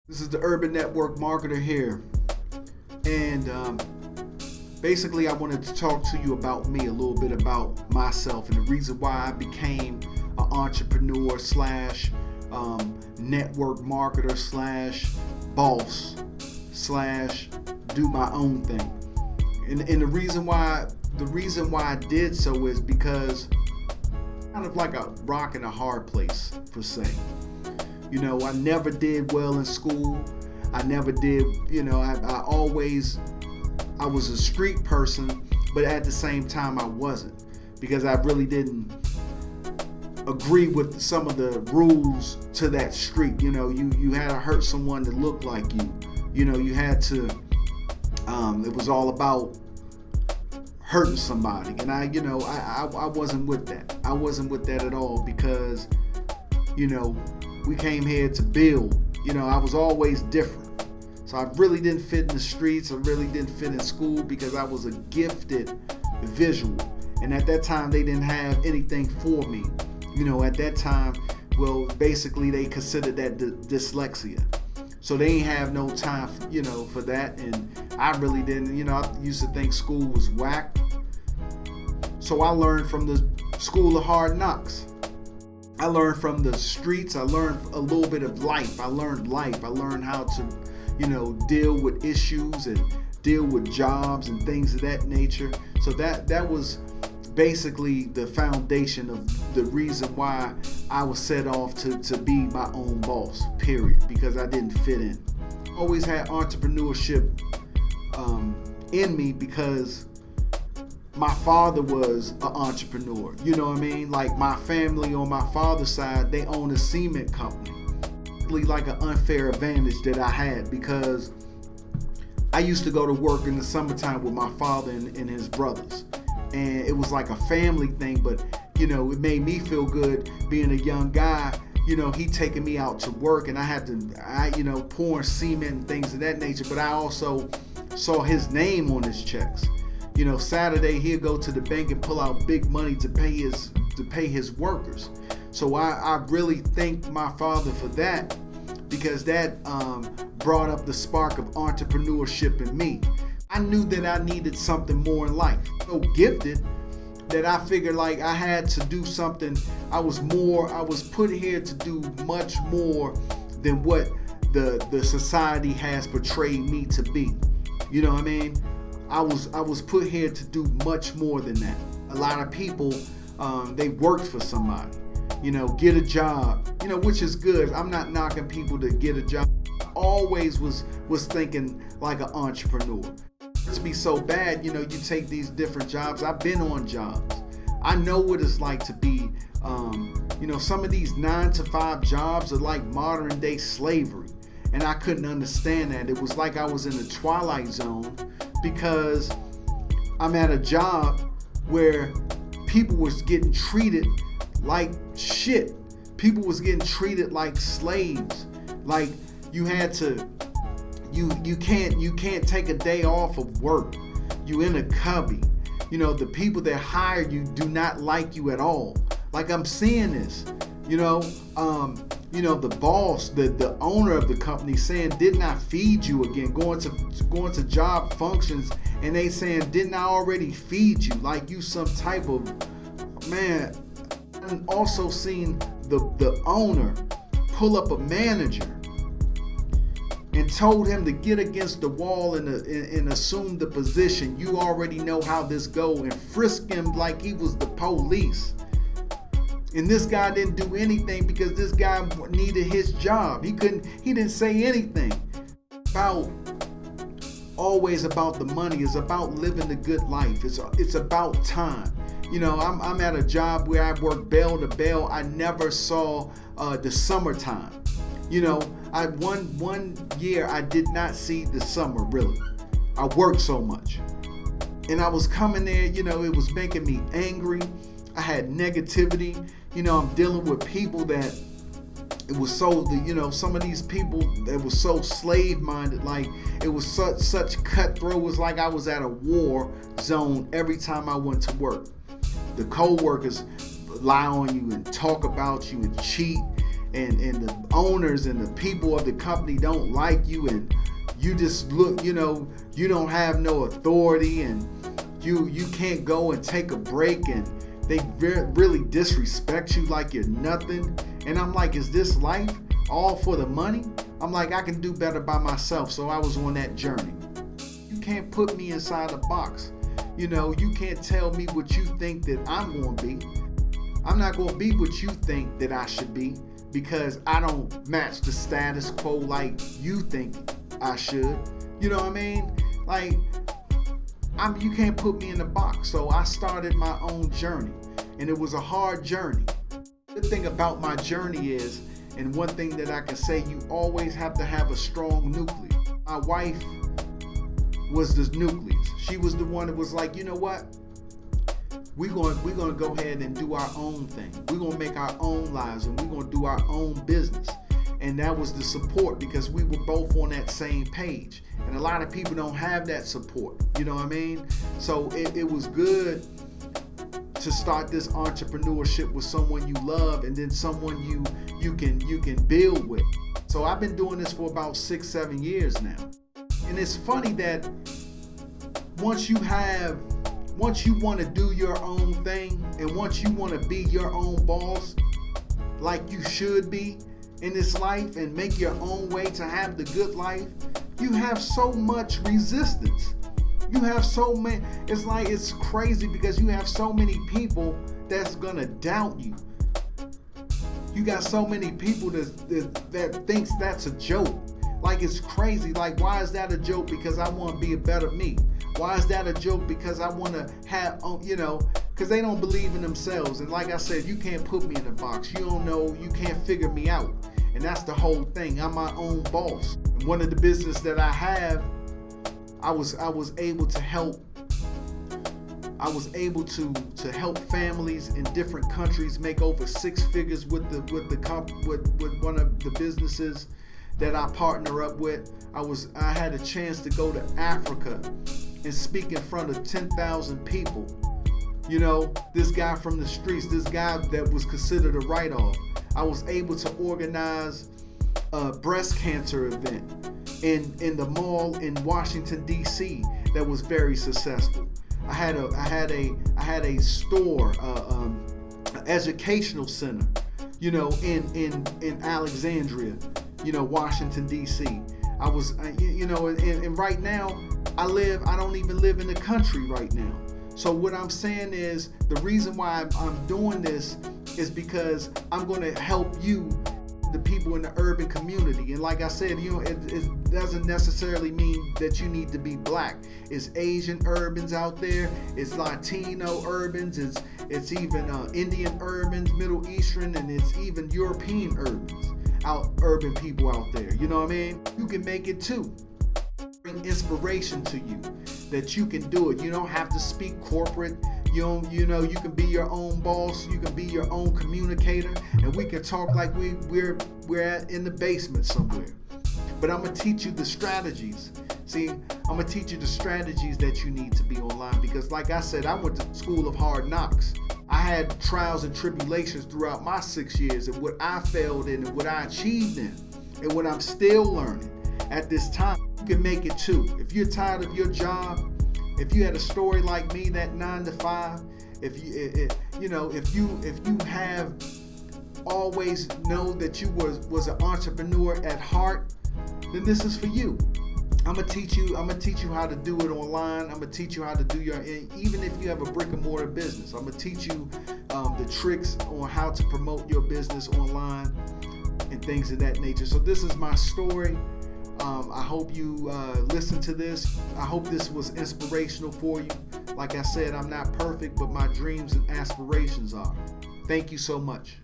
This is the Urban Network Marketer here. And basically, I wanted to talk to you about me, a little bit about myself, and the reason why I became an entrepreneur slash network marketer slash boss slash do my own thing. And the reason why I did so is because kind of like a rock and a hard place, per se. You know, I never did well in school. I never did, I was a street person, but at the same time I wasn't, because I really didn't agree with some of the rules to that street. You know, you had to hurt someone to look like you. You know, you had to, it was all about hurting somebody. And I wasn't with that. I wasn't with that at all, because, we came here to build. I was always different. So I really didn't fit in the streets. I really didn't fit in school because I was a gifted visual. And at that time, they didn't have anything for me. At that time, well, basically they considered that dyslexia. So they ain't have no time, for that. And I really didn't, I used to think school was whack. So I learned from the school of hard knocks. I learned from the streets. I learned a little bit of life. I learned life. I learned how to, deal with issues and deal with jobs and things of that nature. So that was basically the foundation of the reason why I was set off to be my own boss, period, because I didn't fit in. Always had entrepreneurship in me because my father was an entrepreneur. You know what I mean? Like my family on my father's side, they own a cement company. Like an unfair advantage that I had, because I used to go to work in the summertime with my father and his brothers. And it was like a family thing, but it made me feel good being a young guy. He taking me out to work, and I had to, pouring cement and things of that nature. But I also saw his name on his checks. Saturday he'll go to the bank and pull out big money to pay his workers. So I really thank my father for that, because that brought up the spark of entrepreneurship in me. I knew that I needed something more in life. So gifted that I figured like I had to do something. I was put here to do much more than what the society has portrayed me to be. You know what I mean? I was put here to do much more than that. A lot of people, they worked for somebody, get a job, which is good. I'm not knocking people to get a job. I always was thinking like an entrepreneur. It's be so bad, you take these different jobs. I've been on jobs. I know what it's like to be, some of these 9-to-5 jobs are like modern day slavery. And I couldn't understand that. It was like I was in the twilight zone, because I'm at a job where people was getting treated like shit. People was getting treated like slaves. Like you had to, you can't take a day off of work. You in a cubby. The people that hire you do not like you at all. Like I'm seeing this, the boss, the owner of the company saying, didn't I feed you again? Going to job functions, and they saying, didn't I already feed you? Like you some type of man. And also seen the owner pull up a manager and told him to get against the wall and assume the position. You already know how this go, and frisk him like he was the police. And this guy didn't do anything because this guy needed his job. He didn't say anything. Always about the money. It's about living the good life. It's about time. I'm at a job where I work bell to bell. I never saw the summertime. One year I did not see the summer really. I worked so much. And I was coming there, it was making me angry. I had negativity. I'm dealing with people that it was so, some of these people that was so slave minded, like it was such cutthroat. It was like I was at a war zone every time I went to work. The co-workers lie on you and talk about you and cheat and the owners and the people of the company don't like you, and you just look, you don't have no authority, and you can't go and take a break, and they really disrespect you like you're nothing. And I'm like, is this life all for the money? I'm like, I can do better by myself. So I was on that journey. You can't put me inside a box. You can't tell me what you think that I'm going to be. I'm not going to be what you think that I should be, because I don't match the status quo like you think I should. You know what I mean? Like, you can't put me in a box. So I started my own journey, and it was a hard journey. The thing about my journey is, and one thing that I can say, you always have to have a strong nucleus. My wife was the nucleus. She was the one that was like, you know what? We're going to go ahead and do our own thing. We're going to make our own lives, and we're going to do our own business. And that was the support, because we were both on that same page. And a lot of people don't have that support. You know what I mean? So it was good to start this entrepreneurship with someone you love, and then someone you can build with. So I've been doing this for about 6-7 years now. And it's funny that once you want to do your own thing, and once you want to be your own boss, like you should be in this life, and make your own way to have the good life, you have so much resistance. You have so many, it's crazy, because you have so many people that's gonna doubt you. You got so many people that thinks that's a joke. Like, it's crazy. Like, why is that a joke? Because I want to be a better me. Why is that a joke? Because I want to have, because they don't believe in themselves. And like I said, you can't put me in a box. You don't know, you can't figure me out. And that's the whole thing. I'm my own boss. One of the business that I have, I was able to help. I was able to help families in different countries make over 6 figures with one of the businesses that I partner up with. I had a chance to go to Africa and speak in front of 10,000 people. This guy from the streets, this guy that was considered a write-off. I was able to organize a breast cancer event in the mall in Washington, D.C. that was very successful. I had a store, an educational center, in Alexandria, Washington, D.C. I was, and right now I don't even live in the country right now. So what I'm saying is, the reason why I'm doing this is because I'm going to help you, the people in the urban community. And like I said, it doesn't necessarily mean that you need to be black. It's Asian urbans out there. It's Latino urbans. It's even Indian urbans, Middle Eastern, and it's even European urbans. Urban people out there. You know what I mean? You can make it too. Bring inspiration to you that you can do it. You don't have to speak corporate. You can be your own boss. You can be your own communicator, and we can talk like we're in the basement somewhere. But I'm gonna teach you the strategies. See, I'm gonna teach you the strategies that you need to be online, because like I said, I went to school of hard knocks. I had trials and tribulations throughout my 6 years, and what I failed in, and what I achieved in, and what I'm still learning at this time. You can make it too. If you're tired of your job, if you had a story like me, that 9 to 5, if you have always know that you was an entrepreneur at heart, then this is for you. I'm gonna teach you how to do it online. I'm gonna teach you how to do even if you have a brick and mortar business, I'm gonna teach you the tricks on how to promote your business online and things of that nature. So this is my story. I hope you listen to this. I hope this was inspirational for you. Like I said, I'm not perfect, but my dreams and aspirations are. Thank you so much.